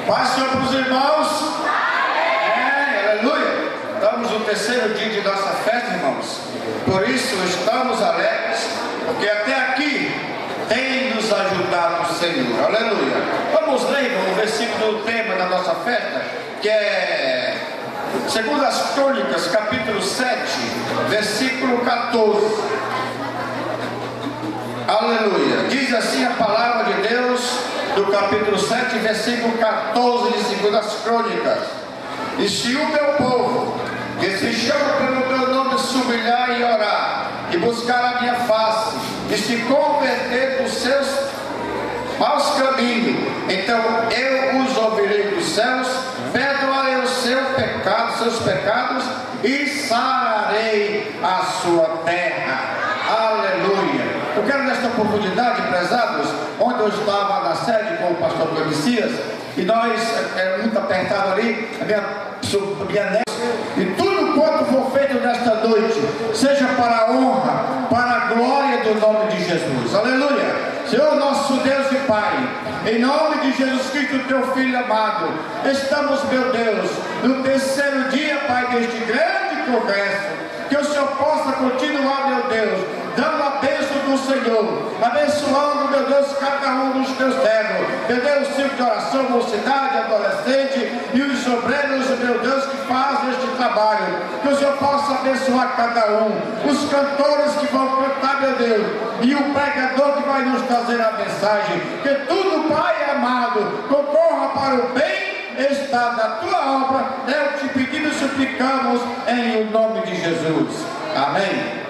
Paz Senhor para os irmãos. Aleluia. Estamos no terceiro dia de nossa festa, irmãos. Por isso estamos alegres, porque até aqui tem nos ajudado o Senhor. Aleluia. Vamos ler o versículo do tema da nossa festa, que é segundo as Crônicas, capítulo 7, versículo 14. Aleluia. Diz assim a palavra de Deus, do capítulo 7, versículo 14 de segundo as Crônicas. E se o meu povo, que se chama pelo meu nome, se humilhar e orar, e buscar a minha face, e se converter dos seus maus caminhos, então eu os ouvirei dos céus, perdoarei os seus pecados, e sararei a sua terra. Aleluia. Eu quero nesta oportunidade, prezados, onde eu estava na sede com o pastor Clemicias, e nós, era muito apertado ali, a minha neta, e tudo quanto for feito nesta noite, seja para a honra, para a glória do nome de Jesus. Aleluia. Senhor nosso Deus e Pai, em nome de Jesus Cristo, teu Filho amado, estamos, meu Deus, no terceiro dia, Pai, deste grande congresso, que o Senhor possa continuar, meu Deus, dando a bênção do Senhor, abençoando, meu Deus, cada um dos teus servos, meu Deus, ciclo de oração, mocidade, adolescente e os obreiros, meu Deus, que fazem este trabalho, que o Senhor possa abençoar cada um, os cantores que vão cantar, meu Deus, e o pregador que vai nos trazer a mensagem, que tudo, Pai amado, concorra para o bem está na tua obra, é o que pedimos e suplicamos em nome de Jesus. Amém.